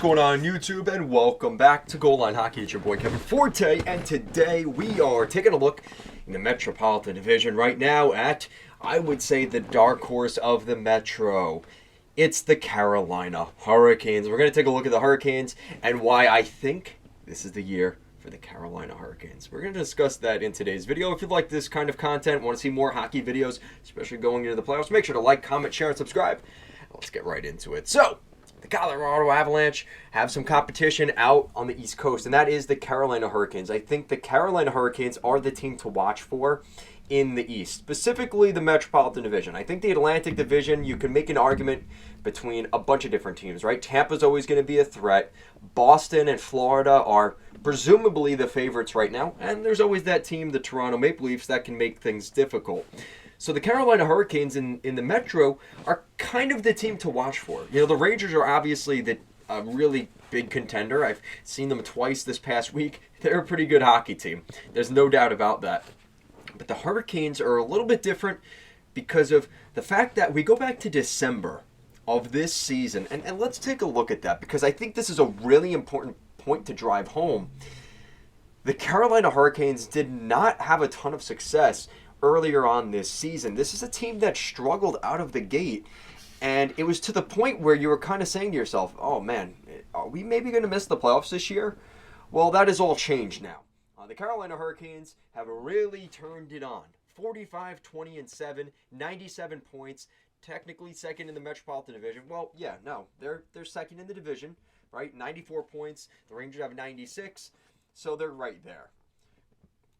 going on YouTube, and welcome back to Goal Line Hockey. It's your boy Kevin Forte, and today we are taking a look in the Metropolitan Division right now at, I would say, the dark horse of the Metro. It's the Carolina Hurricanes. We're going to take a look at the Hurricanes and why I think this is the year for the Carolina Hurricanes. We're going to discuss that in today's video. If you like this kind of content, want to see more hockey videos, especially going into the playoffs, make sure to like, comment, share, and subscribe. Let's get right into it. So, the Colorado Avalanche have some competition out on the East Coast, and that is the Carolina Hurricanes. I think the Carolina Hurricanes are the team to watch for in the East, specifically the Metropolitan Division. I think the Atlantic Division, you can make an argument between a bunch of different teams, right? Tampa's always going to be a threat. Boston and Florida are presumably the favorites right now, and there's always that team, the Toronto Maple Leafs, that can make things difficult. So the Carolina Hurricanes in the Metro are kind of the team to watch for. You know, the Rangers are obviously a really big contender. I've seen them twice this past week. They're a pretty good hockey team. There's no doubt about that. But the Hurricanes are a little bit different because of the fact that we go back to December of this season. And let's take a look at that, because I think this is a really important point to drive home. The Carolina Hurricanes did not have a ton of success earlier on this season. This is a team that struggled out of the gate, and it was to the point where you were kind of saying to yourself, oh man, are we maybe going to miss the playoffs this year? Well, that has all changed now. The Carolina Hurricanes have really turned it on. 45-20-7, 97 points, technically second in the Metropolitan Division. Well, yeah, no, they're second in the division, right? 94 points. The Rangers have 96, so they're right there.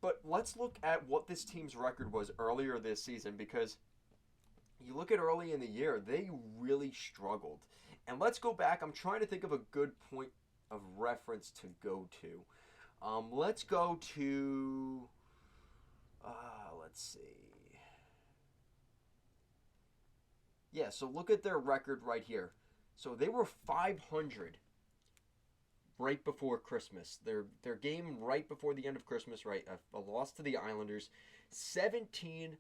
But let's look at what this team's record was earlier this season, because you look at early in the year, they really struggled. And let's go back. I'm trying to think of a good point of reference to go to. Let's go to, let's see. Yeah, so look at their record right here. So they were 500 right before Christmas. Their game right before the end of Christmas, right? A loss to the Islanders, 17-13-4.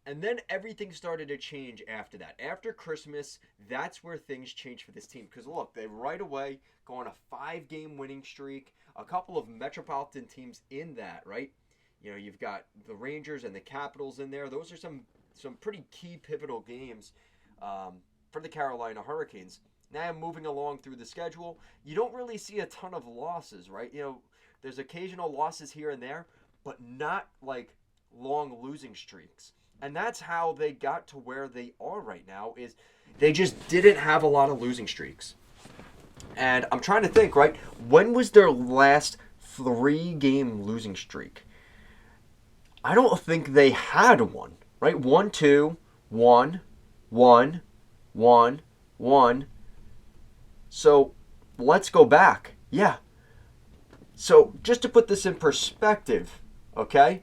And then everything started to change after that. After Christmas, that's where things changed for this team. Because look, they right away go on a 5-game winning streak. A couple of Metropolitan teams in that, right? You know, you've got the Rangers and the Capitals in there. Those are some pretty key pivotal games for the Carolina Hurricanes. Now moving along through the schedule, you don't really see a ton of losses, right? You know, there's occasional losses here and there, but not like long losing streaks. And that's how they got to where they are right now, is they just didn't have a lot of losing streaks. And I'm trying to think, right? When was their last 3-game losing streak? I don't think they had one, right? 1, 2, 1, 1, 1, 1. So let's go back. Yeah. So just to put this in perspective, okay?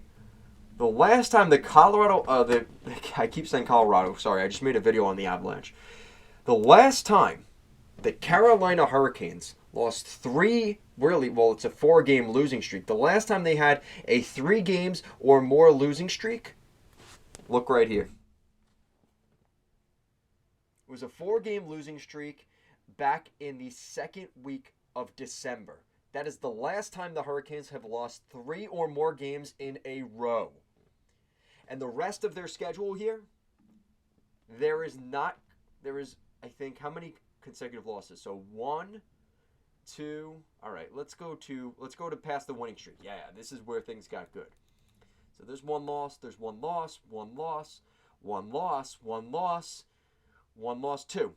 The last time the Colorado, I keep saying Colorado, sorry, I just made a video on the Avalanche. The last time the Carolina Hurricanes lost 3, really, well, it's a 4-game losing streak. The last time they had a 3 games or more losing streak, look right here. It was a 4-game losing streak back in the second week of December. That is the last time the Hurricanes have lost 3 or more games in a row. And the rest of their schedule here, there is, I think, how many consecutive losses? So 1, 2, all right, let's go to past the winning streak. Yeah, this is where things got good. So there's 1 loss, there's 1 loss, 1 loss, 1 loss, 1 loss, 1 loss, 2.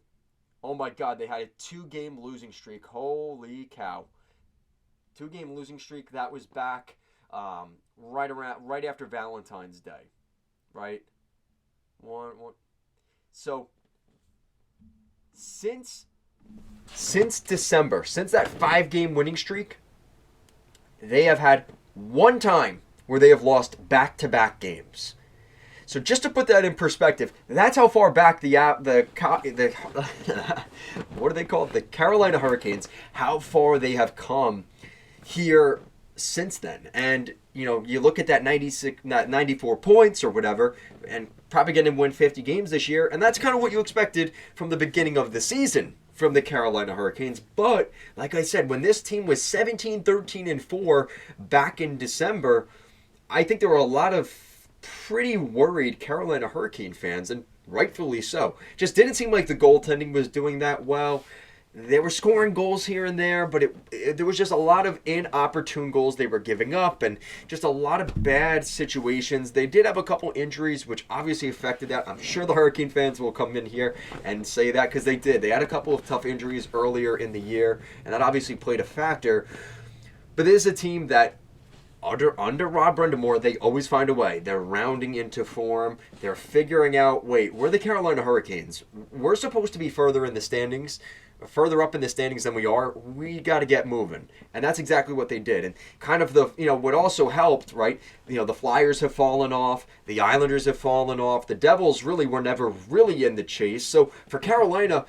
Oh my God, they had a 2-game losing streak. Holy cow. 2-game losing streak. That was back right after Valentine's Day. Right? One. So since December, since that 5-game winning streak, they have had 1 time where they have lost back-to-back games. So just to put that in perspective, that's how far back the what do they call it? The Carolina Hurricanes, how far they have come here since then. And you look at that 96, not 94 points or whatever, and probably going to win 50 games this year, and that's kind of what you expected from the beginning of the season from the Carolina Hurricanes. But like I said, when this team was 17, 13, and 4 back in December, I think there were a lot of pretty worried Carolina Hurricane fans, and rightfully so. Just didn't seem like the goaltending was doing that well. They were scoring goals here and there, but there was just a lot of inopportune goals they were giving up and just a lot of bad situations. They did have a couple injuries, which obviously affected that. I'm sure the Hurricane fans will come in here and say that because they did. They had a couple of tough injuries earlier in the year, and that obviously played a factor. But this is a team that under Rod Brind'Amour, they always find a way. They're rounding into form. They're figuring out, wait, we're the Carolina Hurricanes. We're supposed to be further in the standings, further up in the standings than we are. We got to get moving. And that's exactly what they did. And kind of what also helped, right? The Flyers have fallen off. The Islanders have fallen off. The Devils really were never really in the chase. So for Carolina,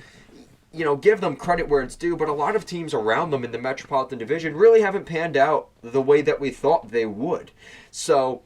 give them credit where it's due, but a lot of teams around them in the Metropolitan Division really haven't panned out the way that we thought they would. So,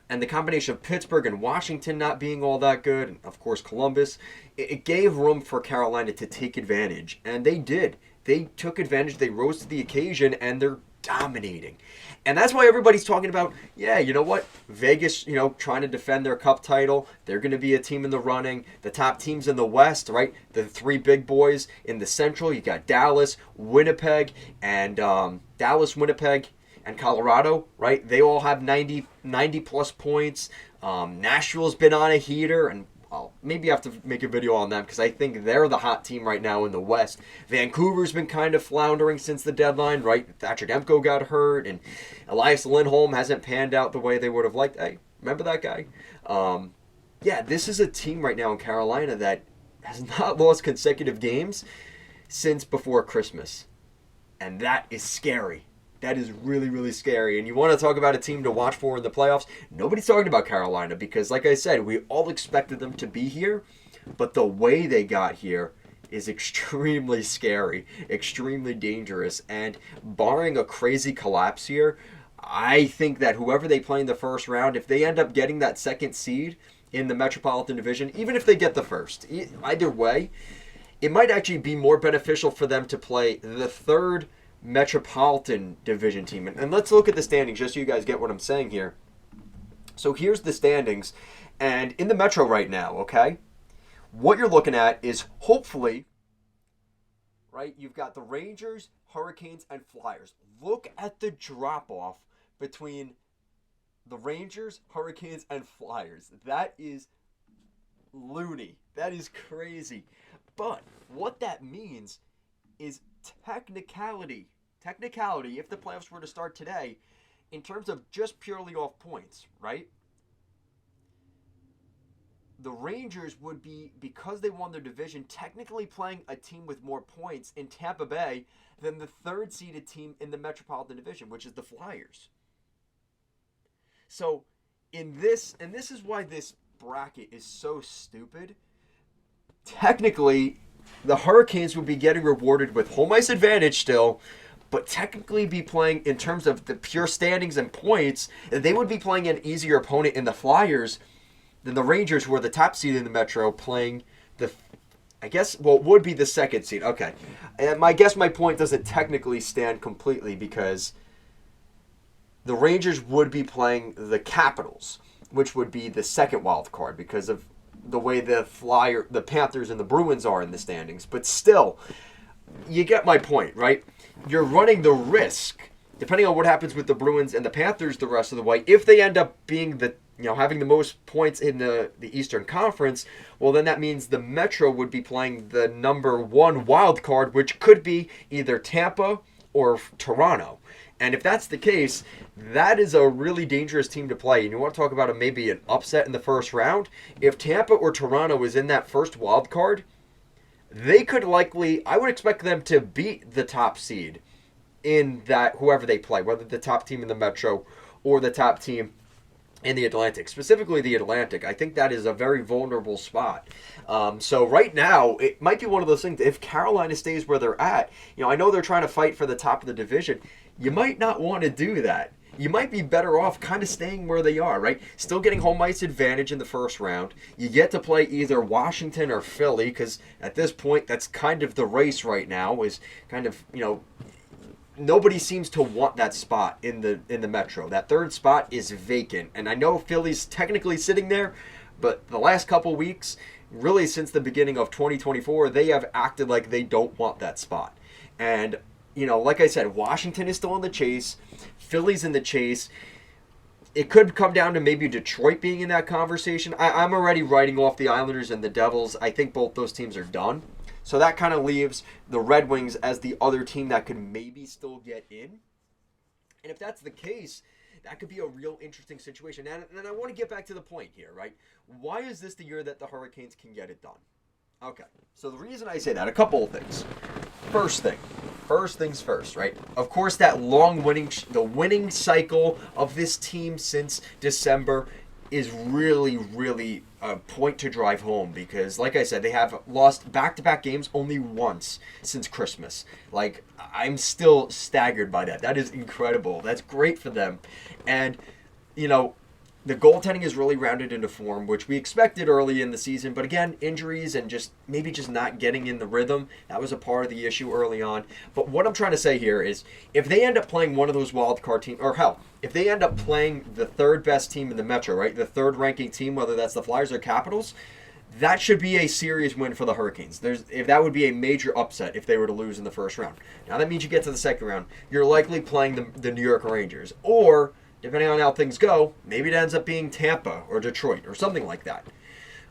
and the combination of Pittsburgh and Washington not being all that good, and of course Columbus, it gave room for Carolina to take advantage, and they did. They took advantage, they rose to the occasion, and they're dominating. And that's why everybody's talking about, you know what? Vegas, trying to defend their cup title. They're going to be a team in the running. The top teams in the West, right? The three big boys in the Central. You got Dallas, Winnipeg, and Colorado, right? They all have 90 plus points. Nashville's been on a heater, and I'll maybe have to make a video on them because I think they're the hot team right now in the West. Vancouver's been kind of floundering since the deadline, right? Thatcher Demko got hurt, and Elias Lindholm hasn't panned out the way they would have liked. Hey, remember that guy? This is a team right now in Carolina that has not lost consecutive games since before Christmas. And that is scary. That is really, really scary. And you want to talk about a team to watch for in the playoffs? Nobody's talking about Carolina because, like I said, we all expected them to be here. But the way they got here is extremely scary, extremely dangerous. And barring a crazy collapse here, I think that whoever they play in the first round, if they end up getting that second seed in the Metropolitan Division, even if they get the first, either way, it might actually be more beneficial for them to play the third Metropolitan Division team. And let's look at the standings just so you guys get what I'm saying here. So here's the standings. And in the Metro right now, okay, what you're looking at is hopefully, right, you've got the Rangers, Hurricanes, and Flyers. Look at the drop-off between the Rangers, Hurricanes, and Flyers. That is loony. That is crazy. But what that means is technicality, if the playoffs were to start today, in terms of just purely off points, right? The Rangers would be, because they won their division, technically playing a team with more points in Tampa Bay than the third seeded team in the Metropolitan Division, which is the Flyers. So, and this is why this bracket is so stupid. Technically, the Hurricanes would be getting rewarded with home ice advantage still, but technically be playing in terms of the pure standings and points, they would be playing an easier opponent in the Flyers than the Rangers, who are the top seed in the Metro, playing would be the second seed. Okay. And my point doesn't technically stand completely because the Rangers would be playing the Capitals, which would be the second wild card because of the way the Panthers and the Bruins are in the standings. But still, you get my point, right? You're running the risk, depending on what happens with the Bruins and the Panthers the rest of the way, if they end up being having the most points in the Eastern Conference, well, then that means the Metro would be playing the number one wild card, which could be either Tampa or Toronto. And if that's the case, that is a really dangerous team to play. And you want to talk about maybe an upset in the first round? If Tampa or Toronto is in that first wild card, they could I would expect them to beat the top seed in that, whoever they play, whether the top team in the Metro or the top team in the Atlantic, specifically the Atlantic. I think that is a very vulnerable spot. So right now, it might be one of those things. If Carolina stays where they're at, I know they're trying to fight for the top of the division. You might not want to do that. you might be better off kind of staying where they are, right? Still getting home ice advantage in the first round. You get to play either Washington or Philly, because at this point, that's kind of the race right now, is kind of, nobody seems to want that spot in the Metro. That third spot is vacant, and I know Philly's technically sitting there, but the last couple weeks, really since the beginning of 2024, they have acted like they don't want that spot. And like I said, Washington is still in the chase. Philly's in the chase. It could come down to maybe Detroit being in that conversation. I'm already writing off the Islanders and the Devils. I think both those teams are done. So that kind of leaves the Red Wings as the other team that could maybe still get in. And if that's the case, that could be a real interesting situation. And I want to get back to the point here, right? Why is this the year that the Hurricanes can get it done? Okay, so the reason I say that, a couple of things. First things first, right? Of course, that the winning cycle of this team since December is really, really a point to drive home, because, like I said, they have lost back-to-back games only once since Christmas. Like, I'm still staggered by that. That is incredible. That's great for them. And, the goaltending is really rounded into form, which we expected early in the season. But again, injuries and just not getting in the rhythm, that was a part of the issue early on. But what I'm trying to say here is, if they end up playing one of those wild card teams, or hell, if they end up playing the third best team in the Metro, right, the third ranking team, whether that's the Flyers or Capitals, that should be a serious win for the Hurricanes. If that would be a major upset if they were to lose in the first round. Now that means you get to the second round, you're likely playing the New York Rangers, or depending on how things go, maybe it ends up being Tampa or Detroit or something like that.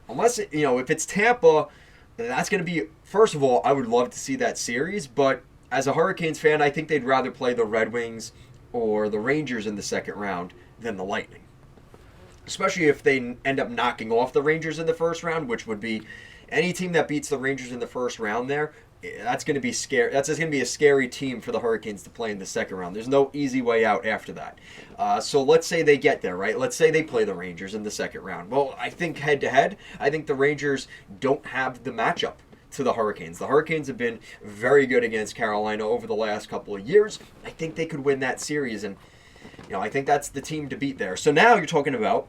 Unless, if it's Tampa, that's going to be, first of all, I would love to see that series, but as a Hurricanes fan, I think they'd rather play the Red Wings or the Rangers in the second round than the Lightning. Especially if they end up knocking off the Rangers in the first round, which would be any team that beats the Rangers in the first round there. That's going to be scary. That's just going to be a scary team for the Hurricanes to play in the second round. There's no easy way out after that. So let's say they get there, right? Let's say they play the Rangers in the second round. Well, I think head-to-head, I think the Rangers don't have the matchup to the Hurricanes. The Hurricanes have been very good against Carolina over the last couple of years. I think they could win that series, and I think that's the team to beat there. So now you're talking about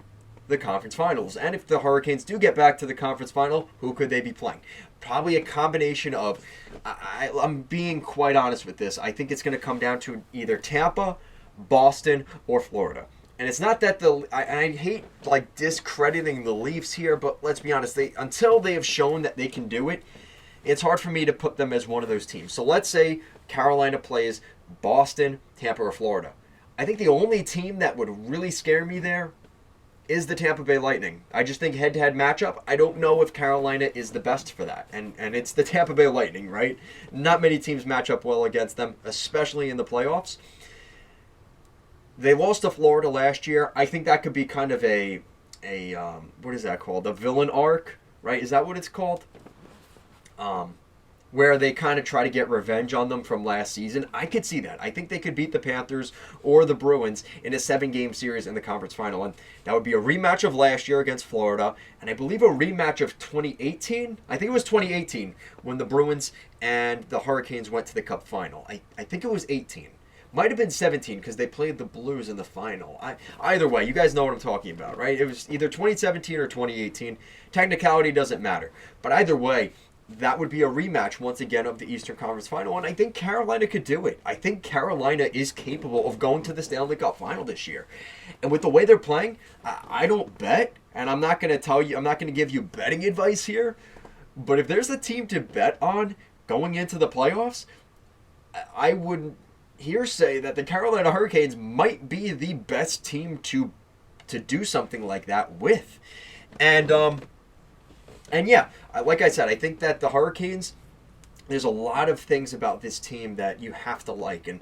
the conference finals. And if the Hurricanes do get back to the conference final, who could they be playing? Probably a combination of, I'm being quite honest with this, I think it's going to come down to either Tampa, Boston, or Florida. And it's not that I hate discrediting the Leafs here, but let's be honest, until they have shown that they can do it, it's hard for me to put them as one of those teams. So let's say Carolina plays Boston, Tampa, or Florida. I think the only team that would really scare me there is the Tampa Bay Lightning. I just think head-to-head matchup, I don't know if Carolina is the best for that. And it's the Tampa Bay Lightning, right? Not many teams match up well against them, especially in the playoffs. They lost to Florida last year. I think that could be kind of a what is that called? A villain arc, right? Is that what it's called? Where they kind of try to get revenge on them from last season. I could see that. I think they could beat the Panthers or the Bruins in a 7-game series in the conference final. And that would be a rematch of last year against Florida. And I believe a rematch of 2018. I think it was 2018 when the Bruins and the Hurricanes went to the Cup final. I think it was 18. Might have been 17 because they played the Blues in the final. Either way, you guys know what I'm talking about, right? It was either 2017 or 2018. Technicality doesn't matter. But either way, that would be a rematch once again of the Eastern Conference Final, and I think Carolina could do it. I think Carolina is capable of going to the Stanley Cup Final this year. And with the way they're playing, I don't bet, and I'm not going to give you betting advice here, but if there's a team to bet on going into the playoffs, I would say that the Carolina Hurricanes might be the best team to do something like that with. And yeah, like I said, I think that the Hurricanes, there's a lot of things about this team that you have to like. And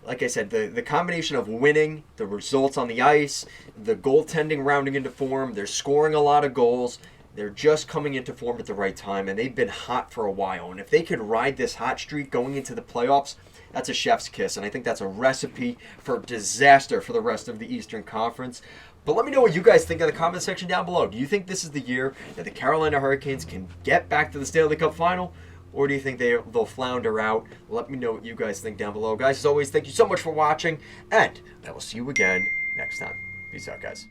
like I said, the combination of winning, the results on the ice, the goaltending rounding into form, they're scoring a lot of goals. They're just coming into form at the right time, and they've been hot for a while. And if they could ride this hot streak going into the playoffs, that's a chef's kiss. And I think that's a recipe for disaster for the rest of the Eastern Conference. But let me know what you guys think in the comment section down below. Do you think this is the year that the Carolina Hurricanes can get back to the Stanley Cup Final? or do you think they'll flounder out? Let me know what you guys think down below. Guys, as always, thank you so much for watching, and I will see you again next time. Peace out, guys.